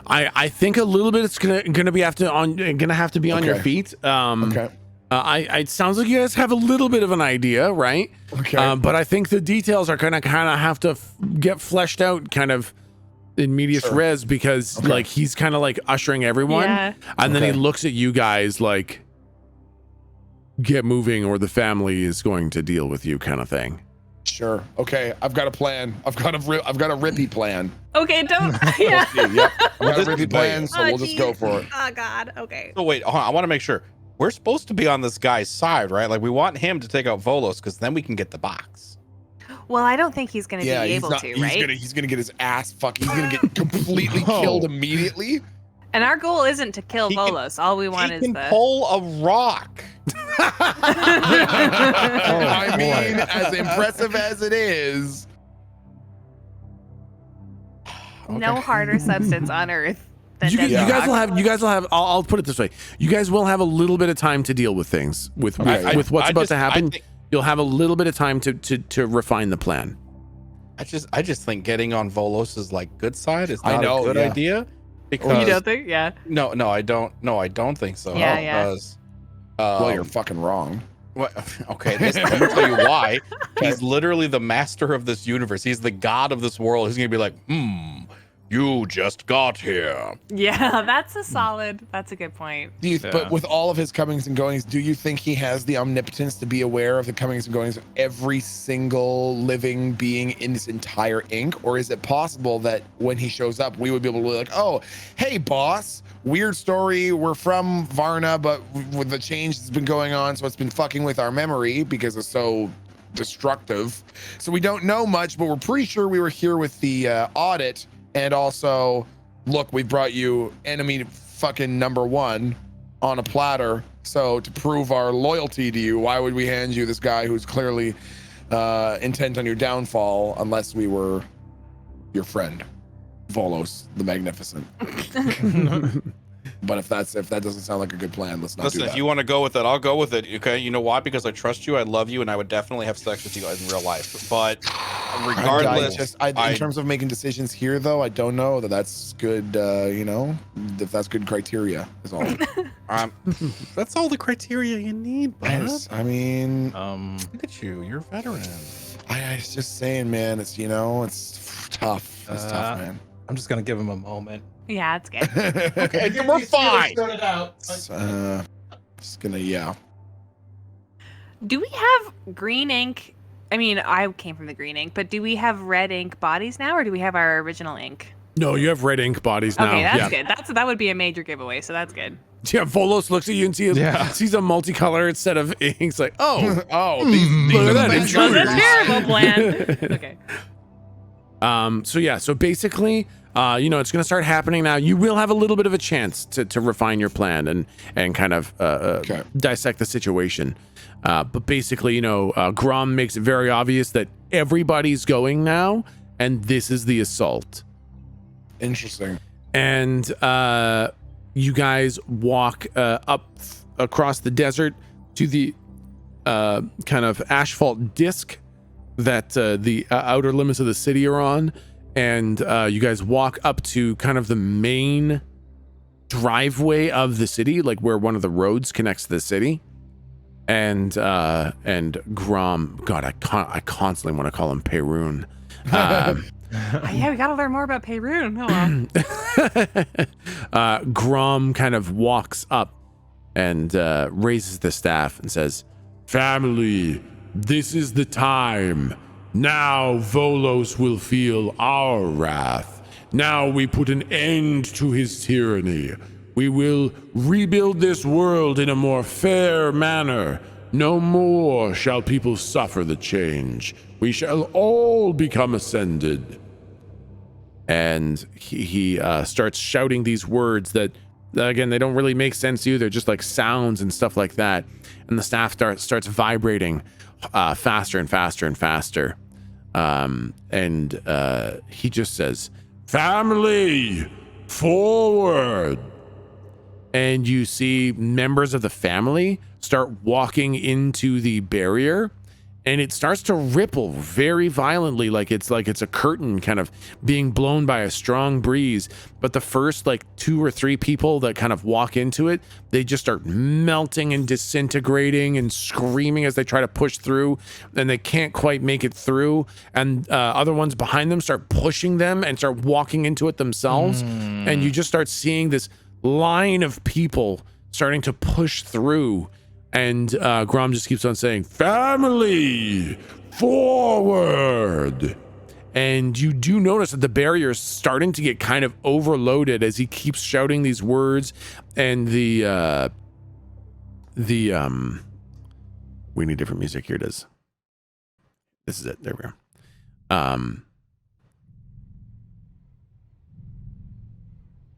I think a little bit it's gonna have to be on your Okay. feet. Okay. It sounds like you guys have a little bit of an idea, right? Okay. But I think the details are gonna kind of have to get fleshed out, kind of in medias Sure. res, because Okay. like he's kind of like ushering everyone, Yeah. and then he Okay. looks at you guys like, get moving, or the family is going to deal with you, kind of thing. Sure. Okay. I've got a plan. I've got a Rippy plan. Okay, don't. Yeah. Yep. I've got a This is Rippy plan, so Oh, we'll just go geez. for it. Oh God. Okay. So wait, hold on, I want to make sure we're supposed to be on this guy's side, right? Like we want him to take out Volos because then we can get the box. Well, I don't think he's going to Yeah, be he's able not. to, He's right? gonna get his ass fucking. He's gonna get completely No. killed immediately. And our goal isn't to kill He can- Volos. All we want He is can the. pull a rock. I mean, as impressive as it is. No harder substance on Earth than You dead guys will rock. have. I'll put it this way: you guys will have a little bit of time to deal with things with Okay. with what's about to I happen. think- You'll have a little bit of time to refine the plan. I just think getting on Volos's like good side is I not know, a good yeah. idea. Because You don't think? Yeah. no, I don't think so. Yeah, yeah. Because, Well, you're fucking wrong. what, okay, let me tell you why. He's literally the master of this universe. He's the god of this world. He's gonna be like, you just got here. Yeah, that's a good point. Do you? But with all of his comings and goings, do you think he has the omnipotence to be aware of the comings and goings of every single living being in this entire ink? Or is it possible that when he shows up, we would be able to be like, oh, hey, boss, weird story. We're from Varna, but with the change that's been going on, so it's been fucking with our memory because it's so destructive. So we don't know much, but we're pretty sure we were here with the audit. And also, look, we brought you enemy fucking number one on a platter. So to prove our loyalty to you, why would we hand you this guy who's clearly intent on your downfall unless we were your friend, Volos the Magnificent? But if that doesn't sound like a good plan, let's not Listen, do that. if you want to go with it, I'll go with it. Okay, you know why? Because I trust you, I love you, and I would definitely have sex with you in real life. But regardless, in terms of making decisions here, though, I don't know that that's good. If that's good criteria is all. that's all the criteria you need, bud. Yes, I mean, Look at you, you're a veteran. I was just saying, man. It's it's tough. It's tough, man. I'm just gonna give him a moment. Yeah, it's good. Okay, Get we're these feelings fine. sorted out. Just gonna, yeah. Do we have green ink? I mean, I came from the green ink, but do we have red ink bodies now, or do we have our original ink? No, you have red ink bodies now. Okay, that's yeah. good. That would be a major giveaway, so that's good. Yeah, Volos looks at you and sees a multicolor set of inks. Like, oh, these look at are that. the It's best That's a colors. terrible plan. Okay. So basically, it's going to start happening now. You will have a little bit of a chance to refine your plan and kind of dissect the situation. But basically, Grom makes it very obvious that everybody's going now, and this is the assault. Interesting. And you guys walk up across the desert to the kind of asphalt disc that the outer limits of the city are on. And you guys walk up to kind of the main driveway of the city, like where one of the roads connects to the city. And Grom, God, I constantly want to call him Perun. Yeah, we gotta learn more about Perun. Grom kind of walks up and raises the staff and says, "Family, this is the time. Now Volos will feel our wrath. Now we put an end to his tyranny. We will rebuild this world in a more fair manner. No more shall people suffer the change. We shall all become ascended." And he starts shouting these words that, again, they don't really make sense to you. They're just like sounds and stuff like that. And the staff starts vibrating faster and faster and faster. And he just says, "Family, forward." And you see members of the family start walking into the barrier, and it starts to ripple very violently, like it's a curtain kind of being blown by a strong breeze. But the first like 2 or 3 people that kind of walk into it, they just start melting and disintegrating and screaming as they try to push through, and they can't quite make it through. And other ones behind them start pushing them and start walking into it themselves. And you just start seeing this line of people starting to push through. And Grom just keeps on saying, "Family, forward." And you do notice that the barrier is starting to get kind of overloaded as he keeps shouting these words. And we need different music. Here it is. This is it. There we go.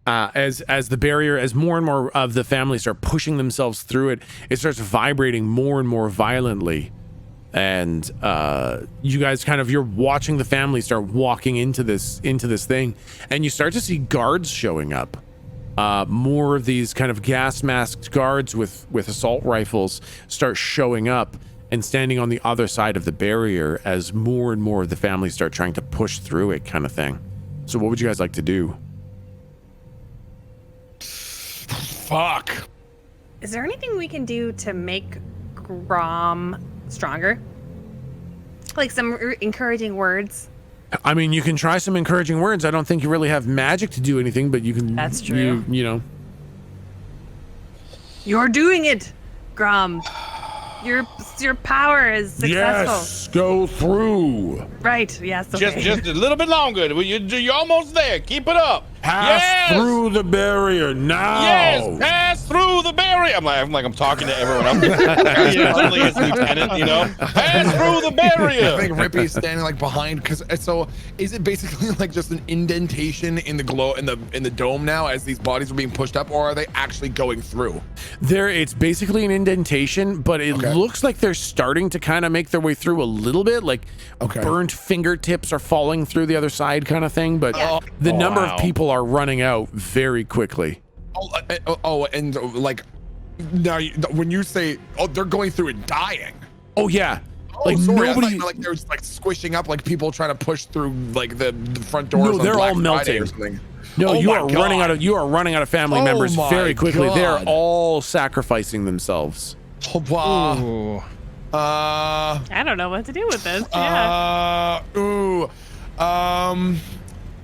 As the barrier, as more and more of the family start pushing themselves through it, it starts vibrating more and more violently. And you guys you're watching the family start walking into this thing, and you start to see guards showing up. More of these kind of gas masked guards with assault rifles start showing up and standing on the other side of the barrier as more and more of the family start trying to push through it, kind of thing. So what would you guys like to do? Fuck. Is there anything we can do to make Grom stronger? Like some encouraging words? I mean, you can try some encouraging words. I don't think you really have magic to do anything, but you can. That's true. You know. You're doing it, Grom. Your power is successful. Yes, go through. Right. Yes. Okay. Just a little bit longer. You're almost there. Keep it up. Pass through the barrier now. Yes, pass through the barrier. I'm talking to everyone else. Especially as lieutenant, pass through the barrier. I think Rippy's standing like behind, so is it basically like just an indentation in the dome now as these bodies are being pushed up, or are they actually going through? It's basically an indentation, but it looks like they're starting to kind of make their way through a little bit, like burnt fingertips are falling through the other side, kind of thing. But the number of people are running out very quickly. And like now when you say they're going through and dying. Oh yeah. Like nobody, like they're just like squishing up, like people trying to push through like the front doors. No, they're all melting. No, you are running out of family members very quickly. They're all sacrificing themselves. Oh, wow. I don't know what to do with this.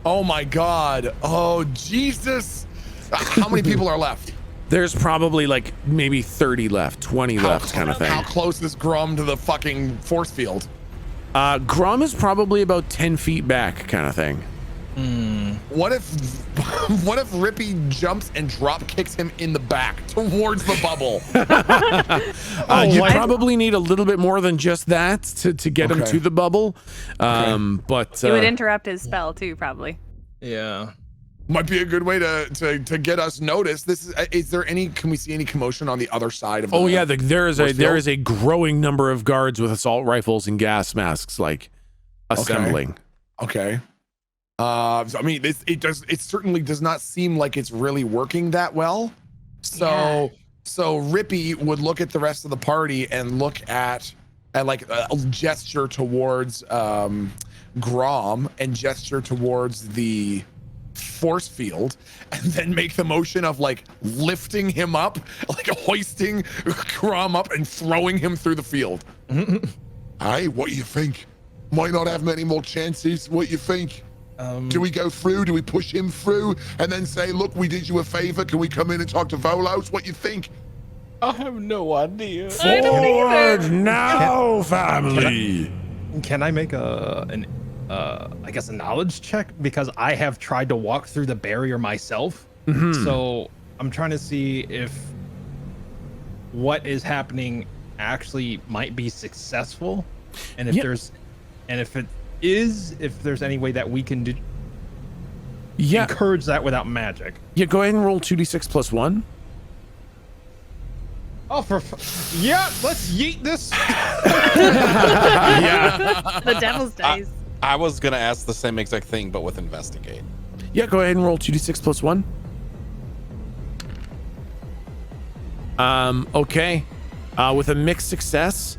Oh my God. Oh Jesus. How many people are left? There's probably like maybe 30 left, 20 left, kind of thing. How close is Grom to the fucking force field? Grom is probably about 10 feet back, kind of thing. What if Rippy jumps and drop kicks him in the back towards the bubble? You probably need a little bit more than just that to get him to the bubble. But it would interrupt his spell too, probably. Yeah. Might be a good way to get us noticed. Is there any? Can we see any commotion on the other side of? There is a growing number of guards with assault rifles and gas masks like assembling. Okay. I mean, it certainly does not seem like it's really working that well. So Rippy would look at the rest of the party and look at like gesture towards Grom and gesture towards the force field, and then make the motion of like lifting him up, like hoisting Grom up and throwing him through the field. Hey, what do you think? Might not have many more chances. What do you think? Do we go through? Do we push him through and then say, look, we did you a favor. Can we come in and talk to Volos? What do you think? I have no idea. Forward now, family. Can I make I guess a knowledge check, because I have tried to walk through the barrier myself. So I'm trying to see if what is happening actually might be successful, and if if there's any way that we can encourage that without magic. Yeah, go ahead and roll 2d6 plus 1. Oh, let's yeet this. The devil's dice. I was gonna ask the same exact thing, but with investigate. Yeah, go ahead and roll 2d6 plus 1. Okay. With a mixed success,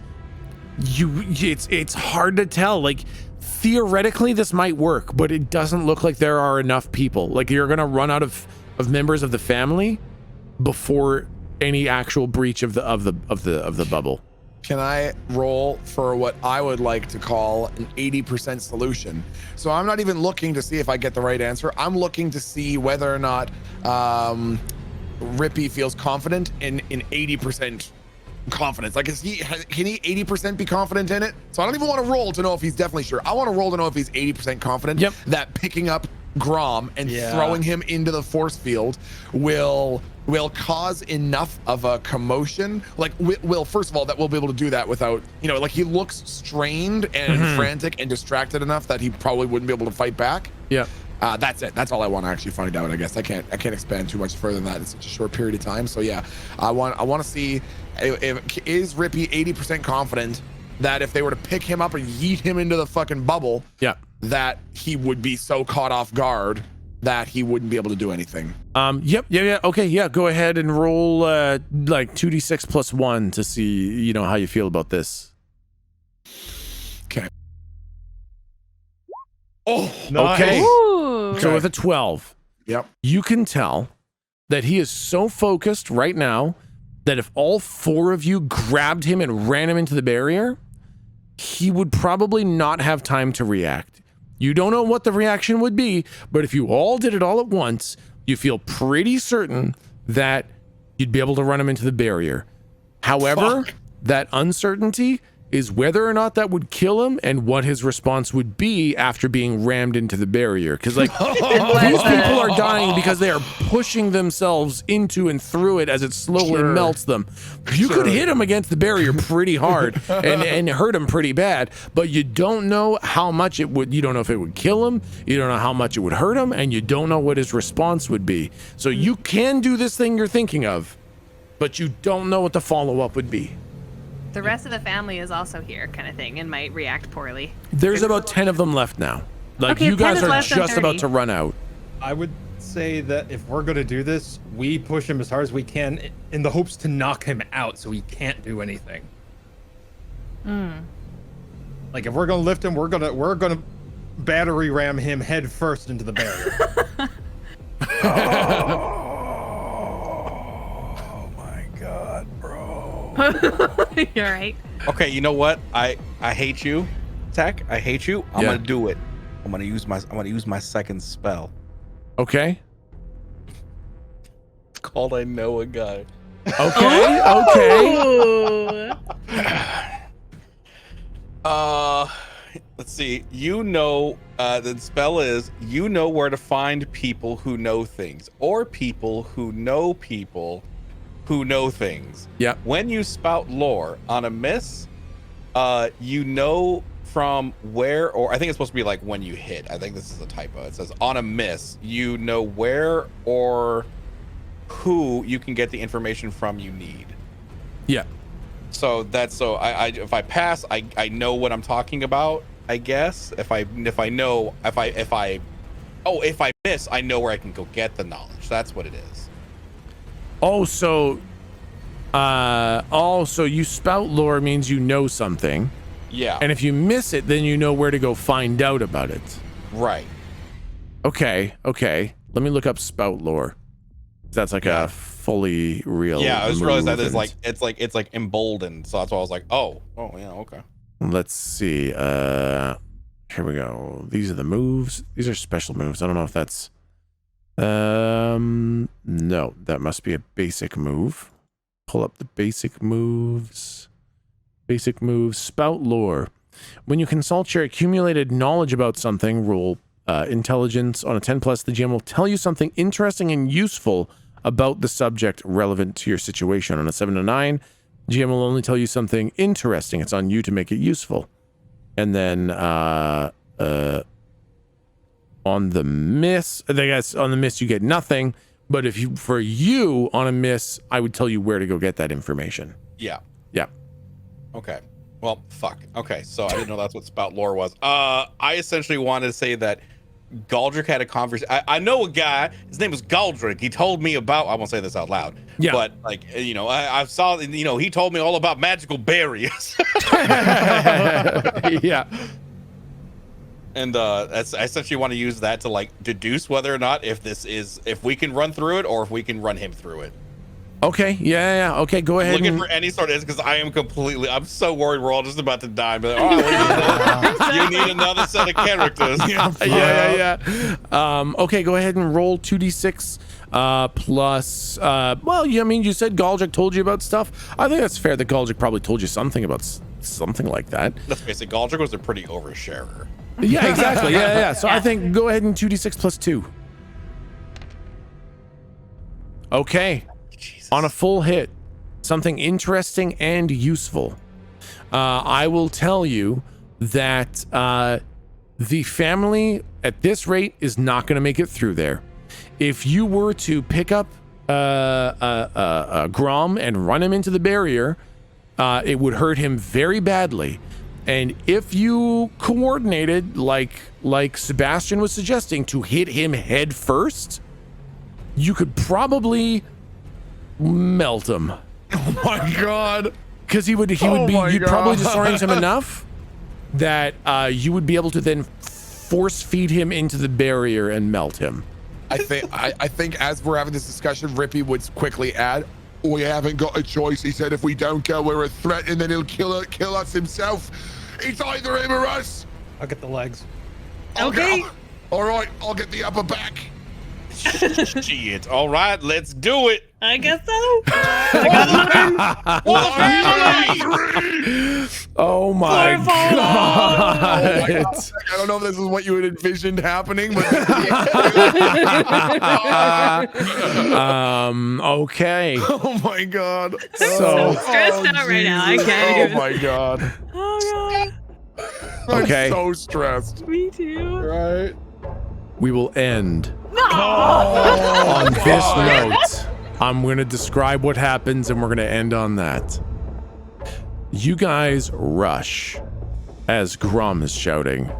it's hard to tell. Like, theoretically this might work, but it doesn't look like there are enough people. Like, you're gonna run out of members of the family before any actual breach of the bubble. Can I roll for what I would like to call an 80% solution? So I'm not even looking to see if I get the right answer. I'm looking to see whether or not Rippy feels confident in 80% confidence. Like, can he 80% be confident in it? So I don't even want to roll to know if he's definitely sure. I want to roll to know if he's 80% confident that picking up Grom and throwing him into the force field will cause enough of a commotion. Like, will first of all, that we'll be able to do that without, like, he looks strained and frantic and distracted enough that he probably wouldn't be able to fight back. Yeah. That's it. That's all I want to actually find out. I guess I can't expand too much further than that. It's such a short period of time. So yeah, I want to see is Rippy 80% confident that if they were to pick him up and yeet him into the fucking bubble, that he would be so caught off guard that he wouldn't be able to do anything. Okay, go ahead and roll like 2d6 plus 1 to see how you feel about this. Okay. Oh, nice. Okay. Ooh. So with a 12, you can tell that he is so focused right now that if all 4 of you grabbed him and ran him into the barrier, he would probably not have time to react. You don't know what the reaction would be, but if you all did it all at once, you feel pretty certain that you'd be able to run him into the barrier. However, that uncertainty is whether or not that would kill him and what his response would be after being rammed into the barrier. Because, like, these people are dying because they are pushing themselves into and through it as it slowly melts them. You could hit him against the barrier pretty hard and hurt him pretty bad, but you don't know how much it would. You don't know if it would kill him. You don't know how much it would hurt him, and you don't know what his response would be. So you can do this thing you're thinking of, but you don't know what the follow-up would be. The rest of the family is also here, kind of thing, and might react poorly. There's about 10 of them left now. Like, you guys are just about to run out. I would say that if we're going to do this, we push him as hard as we can in the hopes to knock him out so he can't do anything. Like, if we're going to lift him, we're going to battery ram him head first into the barrier. You're right. Okay, you know what? I hate you, Tech. I hate you. I'm gonna do it. I'm gonna use my second spell. Okay. It's called I Know a Guy. Okay. Okay. let's see. You know, the spell is you know where to find people who know things, or people who know things. Yep. When you spout lore on a miss, you know from where, or I think it's supposed to be like when you hit. I think this is a typo. It says on a miss, you know where or who you can get the information from you need. Yeah. So that's I if I pass, I know what I'm talking about, I guess. If I miss, I know where I can go get the knowledge. That's what it is. So you spout lore means you know something. Yeah. And if you miss it, then you know where to go find out about it. Right. Okay. Let me look up spout lore. That's like a fully real. Yeah, I just realized that and- it's like emboldened. So that's why I was like, oh yeah, okay. Let's see. Here we go. These are the moves. These are special moves. I don't know if that's. No, that must be a basic move. Pull up the basic moves. Basic moves. Spout lore. When you consult your accumulated knowledge about something, roll intelligence on a 10+. The GM will tell you something interesting and useful about the subject relevant to your situation. On a 7 to 9, GM will only tell you something interesting. It's on you to make it useful. And then on the miss, I guess on the miss you get nothing. But if you, for you on a miss, I would tell you where to go get that information. Yeah. Yeah. Okay. Well, fuck. Okay, so I didn't know that's what spout lore was. I essentially wanted to say that Galdrick had a conversation. I know a guy. His name was Galdrick. He told me about. I won't say this out loud. Yeah. But like, you know, I saw. You know, he told me all about magical barriers. Yeah. And I essentially want to use that to like deduce whether or not if we can run through it or if we can run him through it. Okay. Yeah. Okay. Go ahead. Looking for any sort of, because I'm so worried we're all just about to die. But you need another set of characters. Yeah. Okay, go ahead and roll 2d6 plus. Well, yeah, I mean, you said Galdrick told you about stuff. I think that's fair that Galdrick probably told you something about something like that. Let's face it, Galdrick was a pretty oversharer. Yeah, exactly. Yeah. So I think go ahead and 2d6 plus 2. Okay. Jesus. On a full hit, something interesting and useful. I will tell you that the family at this rate is not going to make it through there. If you were to pick up Grom and run him into the barrier, it would hurt him very badly. And if you coordinated, like Sebastian was suggesting, to hit him head first, you could probably melt him. Oh my god. Because you'd probably disorient him enough that you would be able to then force feed him into the barrier and melt him. I think as we're having this discussion, Rippy would quickly add, We haven't got a choice. He said if we don't go, we're a threat, and then he'll kill us himself. It's either him or us. I'll get the legs. Okay. All right, I'll get the upper back. Shit. All right, let's do it. I guess so. I Oh my god. I don't know if this is what you had envisioned happening, but okay. oh my god. So stressed out right now. I can't Oh even. my god. Oh Okay. I'm so stressed. god. Me too. Right. we will end No. on this note. I'm going to describe what happens and we're going to end on that. You guys rush as Grom is shouting,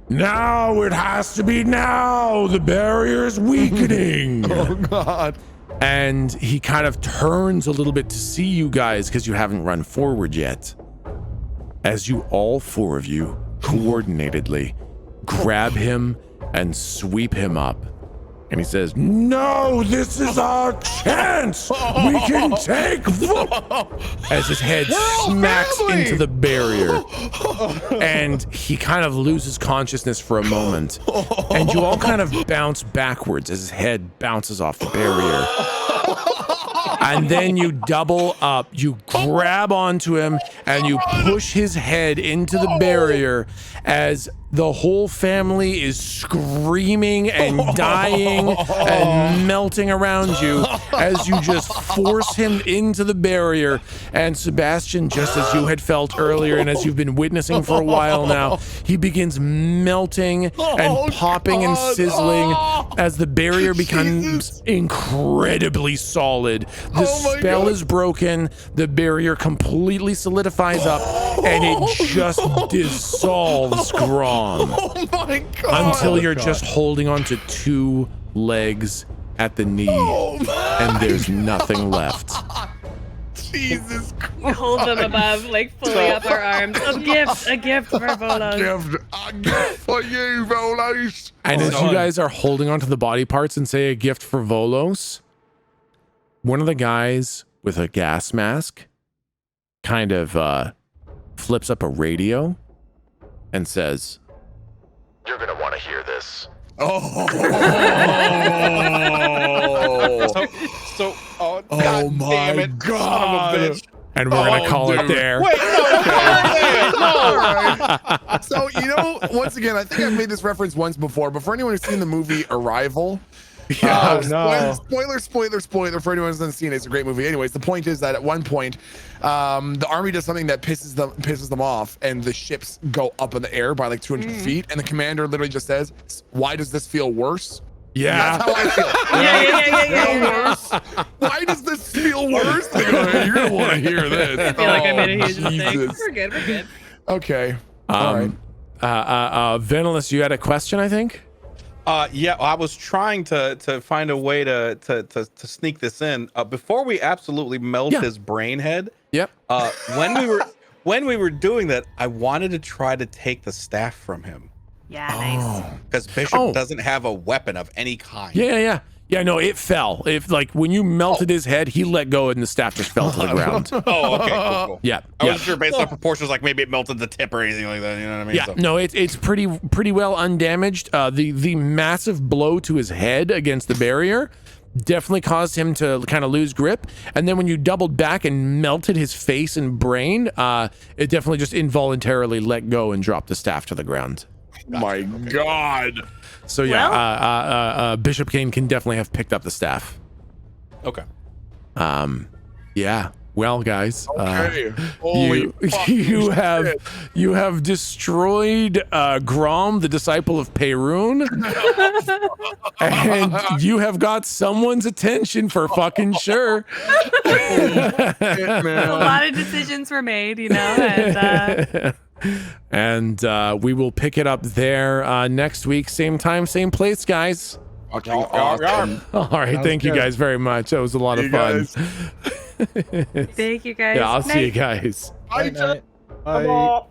"Now it has to be now! The barrier's weakening!" Oh god. And he kind of turns a little bit to see you guys because you haven't run forward yet. As you, all four of you, coordinatedly grab him and sweep him up. And he says, "No, this is our chance! We can take..." As his head smacks into the barrier. And he kind of loses consciousness for a moment. And you all kind of bounce backwards as his head bounces off the barrier. And then you double up, you grab onto him, and you push his head into the barrier as the whole family is screaming and dying and melting around you as you just force him into the barrier. And Sebastian, just as you had felt earlier and as you've been witnessing for a while now, he begins melting and popping and sizzling as the barrier becomes incredibly solid. The spell is broken, the barrier completely solidifies up, and it just dissolves Grom. Oh my god! Until you're just holding on to 2 legs at the knee, and there's nothing left. Jesus Christ! We hold them above, like fully up our arms. A gift for Volos. A gift for you, Volos. And as you guys are holding onto the body parts and say a gift for Volos, one of the guys with a gas mask kind of flips up a radio and says, "You're gonna want to hear this." God damn it, God. son of a bitch. and we're gonna call it there. Wait, no. So, you know, once again, I think I've made this reference once before, but for anyone who's seen the movie Arrival, spoiler for anyone who hasn't seen it, it's a great movie. Anyways, the point is that at one point, the army does something that pisses them off, and the ships go up in the air by like 200 feet, and the commander literally just says, "Why does this feel worse?" Yeah. That's how I feel. Yeah. Why does this feel worse? They go, "Hey, you're gonna want to hear this." I feel like I made a huge mistake. Jesus. We're good. Okay. All right. Venalis, you had a question, I think? Yeah, I was trying to find a way to sneak this in before we absolutely melt his brain head. Yep. When we were doing that, I wanted to try to take the staff from him. Yeah, nice. Because Bishop doesn't have a weapon of any kind. Yeah, no, it fell. If like when you melted his head, he let go and the staff just fell to the ground. Oh, okay, cool. Yeah. I wasn't sure based on proportions, like maybe it melted the tip or anything like that. You know what I mean? Yeah, So- no, it's pretty well undamaged. The massive blow to his head against the barrier definitely caused him to kind of lose grip. And then when you doubled back and melted his face and brain, it definitely just involuntarily let go and dropped the staff to the ground. My God. So yeah, Bishop Kane can definitely have picked up the staff. Okay. Yeah. Well, guys, Okay. Holy you have destroyed Grom, the disciple of Perun, and you have got someone's attention for fucking sure. A lot of decisions were made, you know, and And we will pick it up there next week, same time, same place, guys. Fucking awesome. All right, thank you guys very much. That was a lot of fun. thank you guys. Yeah, I'll see you Night. guys. Bye.